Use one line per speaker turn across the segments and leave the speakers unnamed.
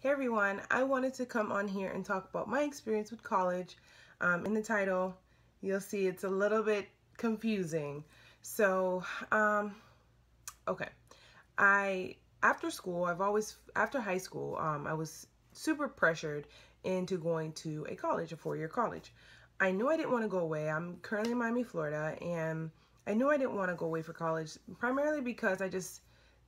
Hey everyone, I wanted to come on here and talk about my experience with college. In the title, you'll see it's a little bit confusing. So, okay, I after school, after high school, I was super pressured into going to a college, a four-year college. I knew I didn't want to go away. I'm currently in Miami, Florida, and I knew I didn't want to go away for college, primarily because I just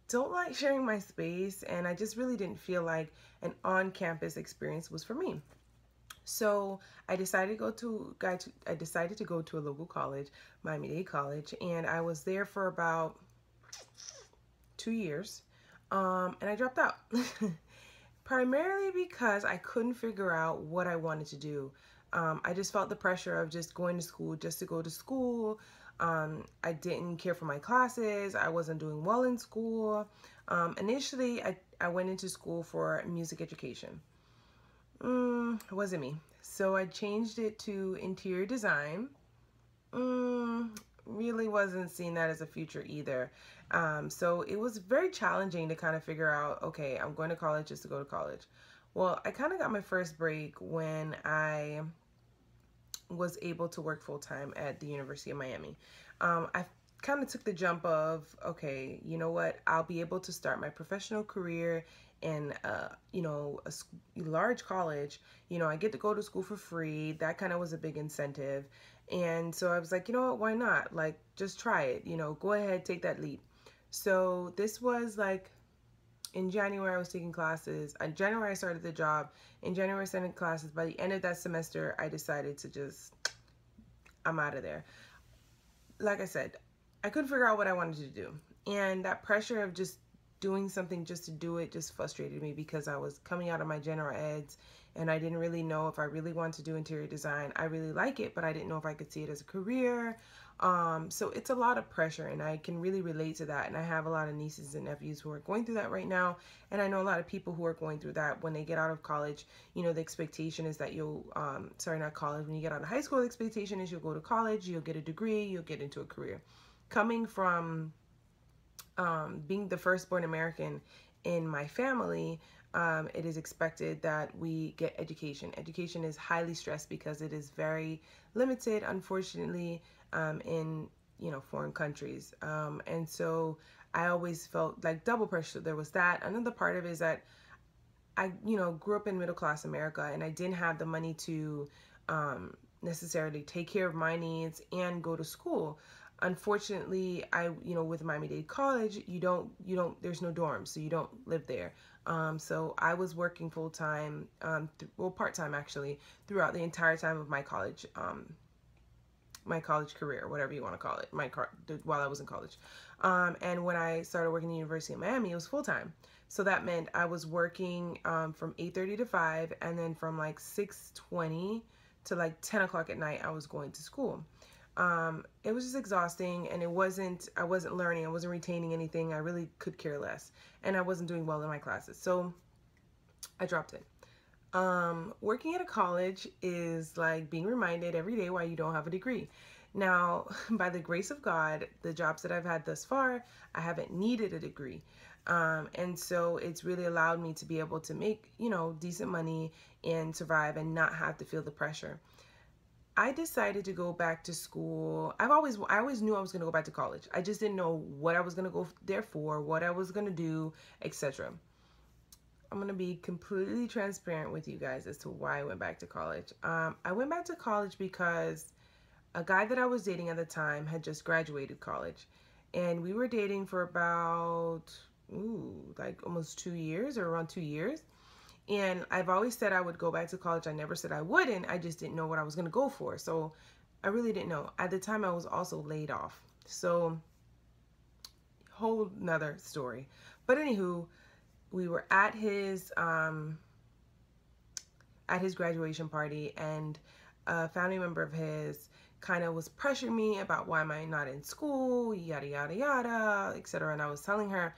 don't like sharing my space, and I just really didn't feel like an on-campus experience was for me. So I decided to go to a local college, Miami-Dade College, and I was there for about 2 years, and I dropped out. Primarily because I couldn't figure out what I wanted to do. I just felt the pressure of just going to school just to go to school. I didn't care for my classes. I wasn't doing well in school. Initially, I went into school for music education. It wasn't me. So I changed it to interior design. Really wasn't seeing that as a future either. So it was very challenging to kind of figure out, okay, I'm going to college just to go to college. Well, I kind of got my first break when I was able to work full time at the University of Miami. I kind of took the jump of, okay, you know what, I'll be able to start my professional career in, a large college. I get to go to school for free. That kind of was a big incentive. And so I was like, you know what, why not? Like, just try it, go ahead, take that leap. So this was like in January I was taking classes. In January I started the job. In January I started classes. By the end of that semester I decided to just, I'm out of there. Like I said, I couldn't figure out what I wanted to do. And that pressure of just doing something just to do it just frustrated me because I was coming out of my general eds and I didn't really know if I really wanted to do interior design. I really like it, but I didn't know if I could see it as a career. So it's a lot of pressure, and I can really relate to that. And I have a lot of nieces and nephews who are going through that right now. And I know a lot of people who are going through that when they get out of college. The expectation is that you'll, sorry, not college. When you get out of high school, the expectation is you'll go to college, you'll get a degree, you'll get into a career. Coming from being the firstborn American in my family, it is expected that we get education. Education is highly stressed because it is very limited, unfortunately, in foreign countries. And so I always felt like double pressure. There was that. Another part of it is that I grew up in middle class America, and I didn't have the money to necessarily take care of my needs and go to school. Unfortunately, with Miami-Dade College, there's no dorms, so you don't live there. So I was working full time, part time actually, throughout the entire time of my college career, whatever you want to call it, while I was in college. And when I started working at the University of Miami, it was full time. So that meant I was working from 8:30 to 5, and then from like 6:20 to like 10 o'clock at night, I was going to school. It was just exhausting, and I wasn't learning, I wasn't retaining anything. I really could care less, and I wasn't doing well in my classes. So I dropped it. Working at a college is like being reminded every day why you don't have a degree. Now, by the grace of God, the jobs that I've had thus far, I haven't needed a degree. And so it's really allowed me to be able to make, decent money and survive and not have to feel the pressure. I decided to go back to school. I always knew I was going to go back to college. I just didn't know what I was going to go there for, what I was going to do, etc. I'm going to be completely transparent with you guys as to why I went back to college. I went back to college because a guy that I was dating at the time had just graduated college. And we were dating for about, like almost 2 years, or around 2 years. And I've always said I would go back to college. I never said I wouldn't. I just didn't know what I was going to go for. So I really didn't know. At the time, I was also laid off. So whole nother story. But anywho, we were at his graduation party, and a family member of his kind of was pressuring me about why am I not in school, yada yada yada, etc. And I was telling her,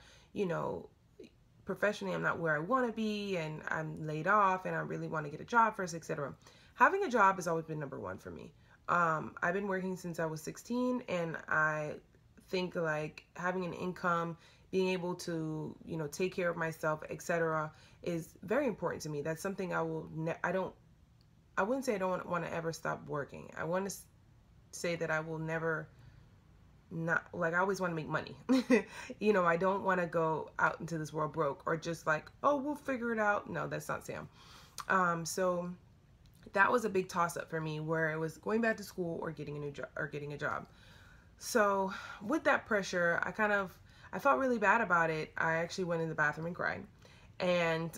professionally I'm not where I want to be, and I'm laid off, and I really want to get a job first, etc. Having a job has always been number one for me. I've been working since I was 16, and I think like having an income being able to, you know, take care of myself, etc., is very important to me. That's something I will I wouldn't say I don't want to ever stop working. I want to say that I will never not, like, I always want to make money. You know, I don't want to go out into this world broke, or just like, oh, we'll figure it out. No, that's not Sam. So that was a big toss up for me, where it was going back to school or getting a new job or getting a job. So with that pressure, I felt really bad about it. I actually went in the bathroom and cried, and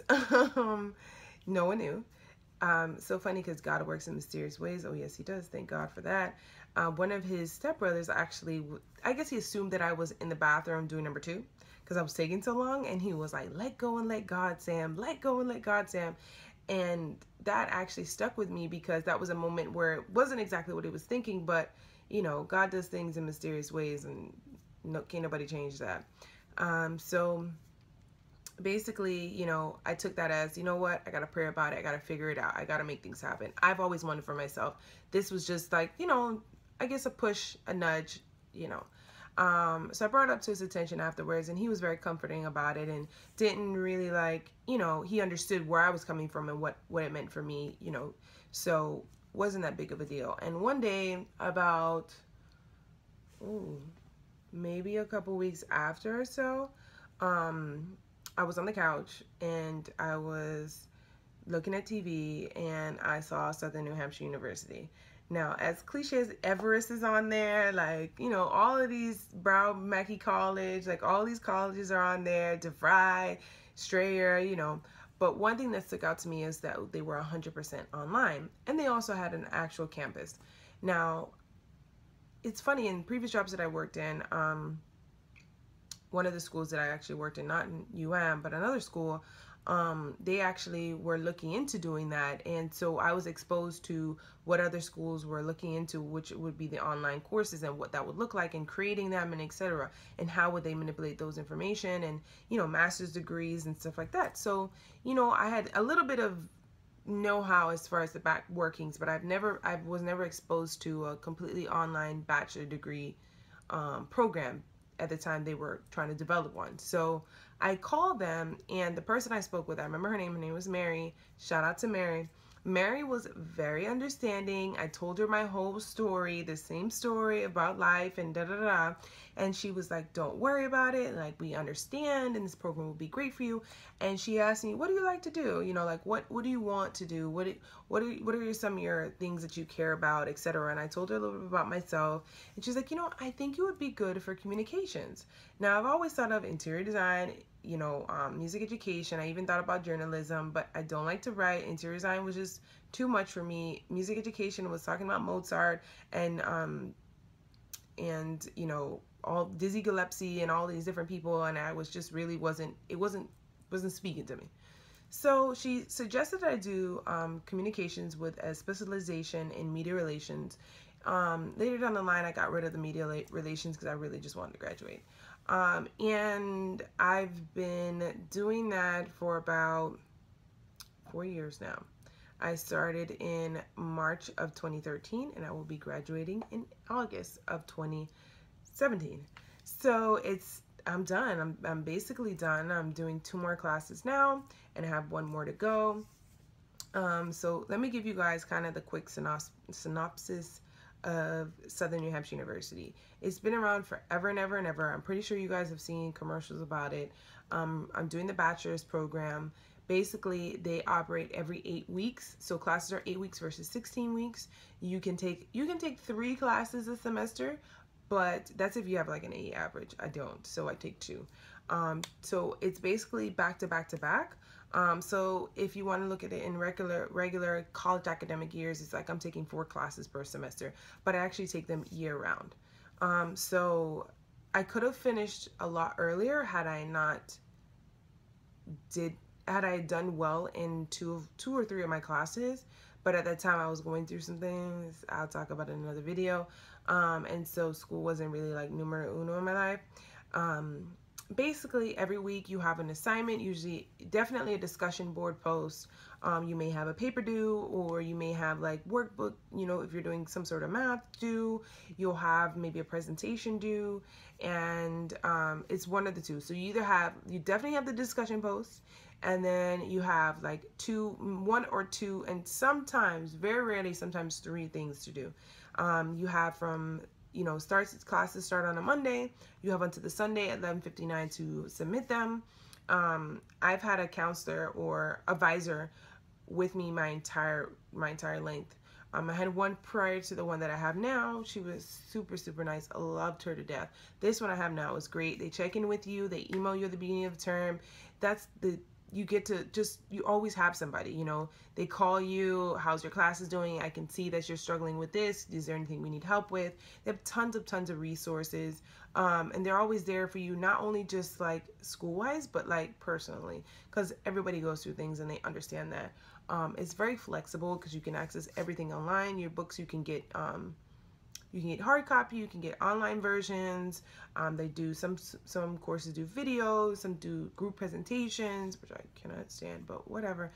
no one knew. So funny, because God works in mysterious ways. Oh yes, he does. Thank God for that. One of his stepbrothers actually, I guess he assumed that I was in the bathroom doing number 2, because I was taking so long, and he was like, let go and let God, Sam. Let go and let God, Sam. And that actually stuck with me, because that was a moment where it wasn't exactly what he was thinking, but you know, God does things in mysterious ways, and can't nobody change that. So basically, you know, I took that as, you know what, I gotta pray about it, I gotta figure it out, I gotta make things happen. I've always wanted for myself. This was just like, you know, I guess a push, a nudge, you know. So I brought it up to his attention afterwards, and he was very comforting about it, and didn't really, like, you know, he understood where I was coming from and what it meant for me, you know. So wasn't that big of a deal. And one day, about maybe a couple weeks after or so, I was on the couch and I was looking at TV, and I saw Southern New Hampshire University. Now, as cliche as Everest is on there, like, you know, all of these, Brown Mackie College, like all these colleges are on there, DeVry, Strayer, you know. But one thing that stuck out to me is that they were 100% online, and they also had an actual campus. Now, it's funny, in previous jobs that I worked in, one of the schools that I actually worked in, not in UM, but another school, they actually were looking into doing that. And so I was exposed to what other schools were looking into, which would be the online courses and what that would look like, and creating them, and etc. And how would they manipulate those information, and, you know, master's degrees and stuff like that. So, you know, I had a little bit of know-how as far as the back workings, but I was never exposed to a completely online bachelor degree program. At the time, they were trying to develop one. So I called them, and the person I spoke with, I remember her name was Mary. Shout out to Mary. Mary was very understanding. I told her my whole story, the same story about life and da-da-da. And she was like, don't worry about it. Like, we understand, and this program will be great for you. And she asked me, what do you like to do? You know, like, what do you want to do? What are some of your things that you care about, etc. And I told her a little bit about myself. And she's like, you know, I think you would be good for communications. Now, I've always thought of interior design, you know, music education. I even thought about journalism, but I don't like to write. Interior design was just too much for me. Music education was talking about Mozart and you know, all Dizzy Gillespie and all these different people, and I was just really wasn't speaking to me. So she suggested that I do communications with a specialization in media relations. Later down the line, I got rid of the media relations because I really just wanted to graduate. And I've been doing that for about 4 years now. I started in March of 2013, and I will be graduating in August of 2017. So I'm done. I'm basically done. I'm doing 2 more classes now, and I have 1 more to go. So let me give you guys kind of the quick synopsis of Southern New Hampshire University. It's been around forever and ever and ever. I'm pretty sure you guys have seen commercials about it. I'm doing the bachelor's program. Basically, they operate every 8 weeks. So classes are 8 weeks versus 16 weeks. You can take 3 classes a semester, but that's if you have like an A average. I don't, so I take 2. So it's basically back to back to back. So if you want to look at it in regular college academic years, it's like I'm taking 4 classes per semester, but I actually take them year round. So I could have finished a lot earlier had I done well in two or three of my classes. But at that time I was going through some things I'll talk about in another video. And so school wasn't really like numero uno in my life. basically every week you have an assignment, usually definitely a discussion board post. You may have a paper due, or you may have like workbook, you know, if you're doing some sort of math due, you'll have maybe a presentation due, and it's one of the two. So you definitely have the discussion post, and then you have like one or two, and sometimes, very rarely, sometimes three things to do. You have from, you know, classes start on a Monday. You have until the Sunday at 11:59 to submit them. I've had a counselor or advisor with me my entire length. I had one prior to the one that I have now. She was super, super nice. I loved her to death. This one I have now is great. They check in with you. They email you at the beginning of the term. You get to you always have somebody, you know. They call you, how's your classes doing? I can see that you're struggling with this. Is there anything we need help with? They have tons of resources. And they're always there for you, not only just like school-wise, but like personally, because everybody goes through things and they understand that. It's very flexible because you can access everything online. Your books, you can get hard copy, you can get online versions. They do some courses do videos, some do group presentations, which I cannot stand, but whatever.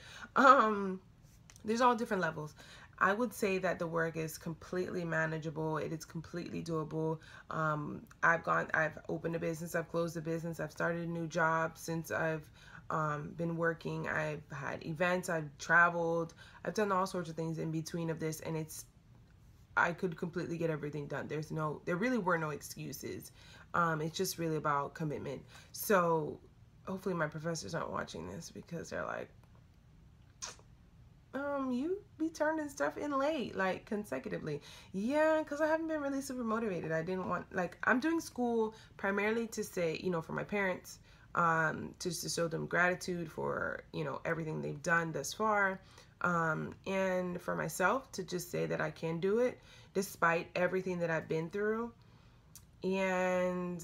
There's all different levels. I would say that the work is completely manageable. It is completely doable. I've opened a business, I've closed a business, I've started a new job since I've been working. I've had events, I've traveled, I've done all sorts of things in between of this, and I could completely get everything done. There really were no excuses. It's just really about commitment. So hopefully my professors aren't watching this, because they're like, you be turning stuff in late, like consecutively. Yeah, because I haven't been really super motivated. I didn't want, like, I'm doing school primarily to say, you know, for my parents, to show them gratitude for, you know, everything they've done thus far. And for myself to just say that I can do it despite everything that I've been through. And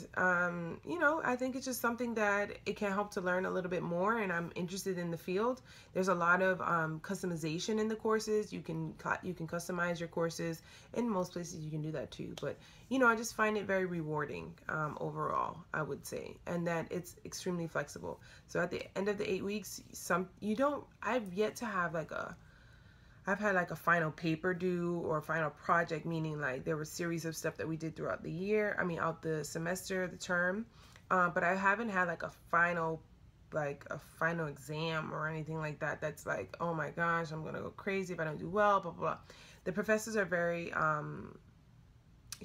you know, I think it's just something that it can help to learn a little bit more, and I'm interested in the field. There's a lot of customization in the courses. You can customize your courses. In most places you can do that too, but you know, I just find it very rewarding overall, I would say, and that it's extremely flexible. So at the end of the 8 weeks, I've yet to have like I've had like a final paper due or a final project, meaning like there were a series of stuff that we did throughout the year. I mean, out the semester, the term. But I haven't had like a final exam or anything like that. That's like, oh my gosh, I'm going to go crazy if I don't do well, blah, blah, blah. The professors are very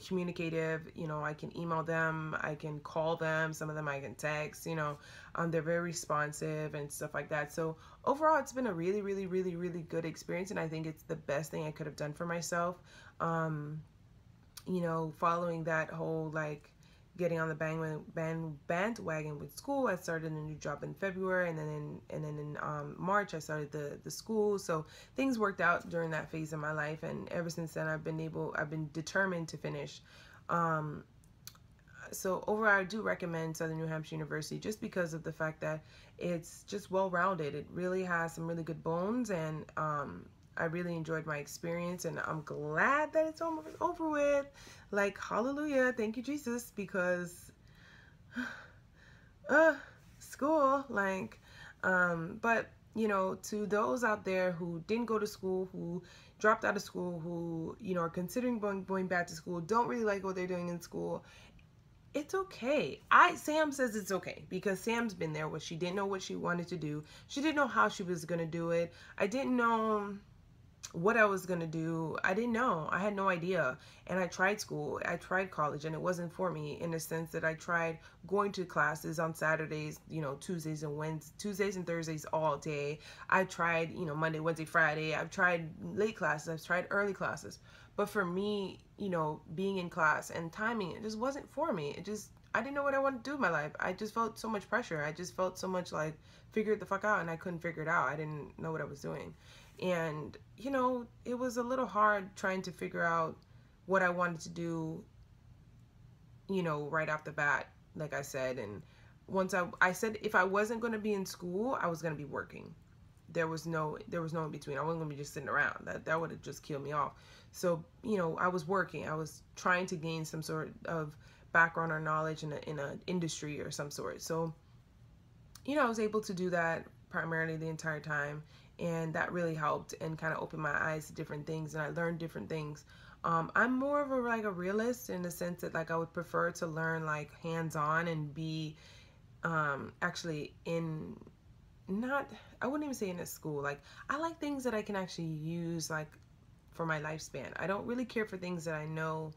communicative. You know, I can email them, I can call them, some of them I can text, you know. They're very responsive and stuff like that. So overall, it's been a really, really, really, really good experience, and I think it's the best thing I could have done for myself. You know, following that whole like getting on the bandwagon with school, I started a new job in February, and then in March I started the school. So things worked out during that phase of my life, and ever since then I've been determined to finish. So overall, I do recommend Southern New Hampshire University just because of the fact that it's just well-rounded. It really has some really good bones, and I really enjoyed my experience, and I'm glad that it's almost over with. Like, hallelujah, thank you, Jesus, because school, like, but, you know, to those out there who didn't go to school, who dropped out of school, who, you know, are considering going back to school, don't really like what they're doing in school, it's okay. Sam says it's okay, because Sam's been there where she didn't know what she wanted to do. She didn't know how she was going to do it. I didn't know what I was going to do. I didn't know. I had no idea. And I tried school. I tried college, and it wasn't for me, in the sense that I tried going to classes on Saturdays, you know, Tuesdays and Thursdays all day. I tried, you know, Monday, Wednesday, Friday. I've tried late classes. I've tried early classes. But for me, you know, being in class and timing, it just wasn't for me. I didn't know what I wanted to do with my life. I just felt so much pressure. I just felt so much like, figure it the fuck out, and I couldn't figure it out. I didn't know what I was doing. And, you know, it was a little hard trying to figure out what I wanted to do, you know, right off the bat, like I said. And once I said if I wasn't going to be in school, I was going to be working. There was no in between. I wasn't going to be just sitting around. That would have just killed me off. So, you know, I was working. I was trying to gain some sort of background or knowledge in a industry or some sort. So, you know, I was able to do that primarily the entire time, and that really helped and kind of opened my eyes to different things, and I learned different things. I'm more of a like a realist in the sense that like I would prefer to learn like hands-on and be actually in, not, I wouldn't even say in a school. Like I like things that I can actually use like for my lifespan. I don't really care for things that I know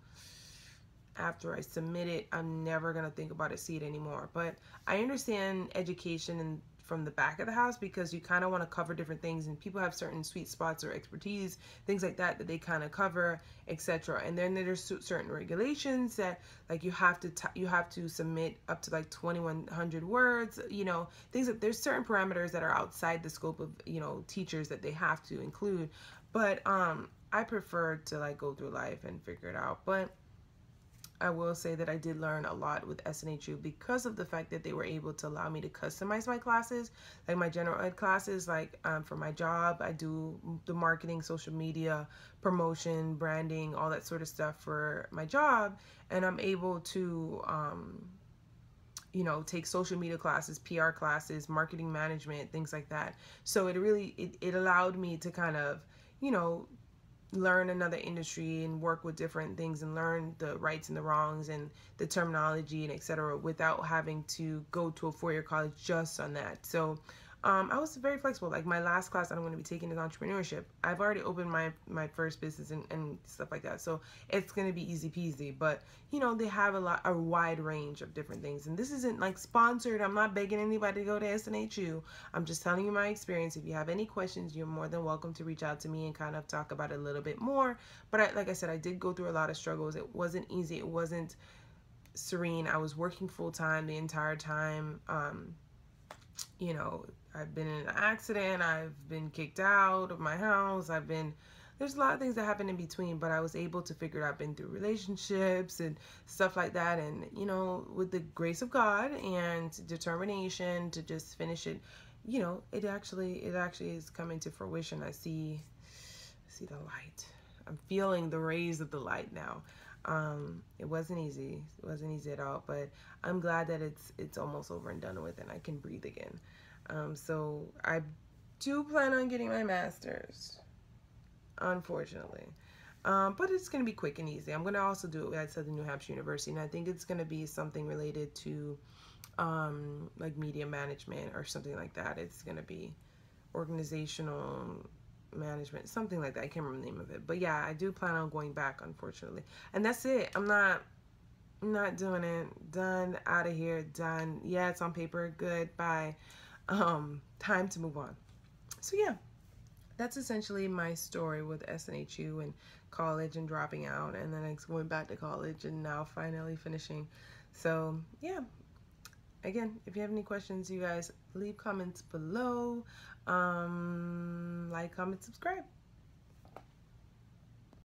after I submit it, I'm never going to think about it, see it anymore. But I understand education and from the back of the house, because you kind of want to cover different things, and people have certain sweet spots or expertise, things like that they kind of cover, etc. And then there's certain regulations that like you have to submit up to like 2100 words, you know, things that there's certain parameters that are outside the scope of, you know, teachers that they have to include. But I prefer to like go through life and figure it out. But I will say that I did learn a lot with SNHU because of the fact that they were able to allow me to customize my classes, like my general ed classes. Like for my job, I do the marketing, social media, promotion, branding, all that sort of stuff for my job, and I'm able to you know, take social media classes, PR classes, marketing management, things like that. So it really it allowed me to kind of, you know, learn another industry and work with different things and learn the rights and the wrongs and the terminology and etc. without having to go to a four-year college just on that. So I was very flexible. Like my last class I'm going to be taking is entrepreneurship. I've already opened my first business and stuff like that. So it's going to be easy peasy. But you know, they have a wide range of different things. And this isn't like sponsored. I'm not begging anybody to go to SNHU. I'm just telling you my experience. If you have any questions, you're more than welcome to reach out to me and kind of talk about it a little bit more. But like I said, I did go through a lot of struggles. It wasn't easy. It wasn't serene. I was working full time the entire time. You know, I've been in an accident, I've been kicked out of my house, there's a lot of things that happen in between, but I was able to figure it out. I've been through relationships and stuff like that, and you know, with the grace of God and determination to just finish it, you know, it actually is coming to fruition. I see the light. I'm feeling the rays of the light now. It wasn't easy. It wasn't easy at all, but I'm glad that it's almost over and done with and I can breathe again. So I do plan on getting my master's, unfortunately. But it's going to be quick and easy. I'm going to also do it at Southern New Hampshire University, and I think it's going to be something related to like media management or something like that. It's going to be organizational management, something like that. I can't remember the name of it, but yeah, I do plan on going back, unfortunately. And that's it. I'm not doing it. Done. Out of here. Done. Yeah, it's on paper. Good. Bye. Time to move on. So yeah, that's essentially my story with SNHU and college and dropping out, and then going back to college and now finally finishing. So yeah, again, if you have any questions, you guys leave comments below. Like, comment, subscribe.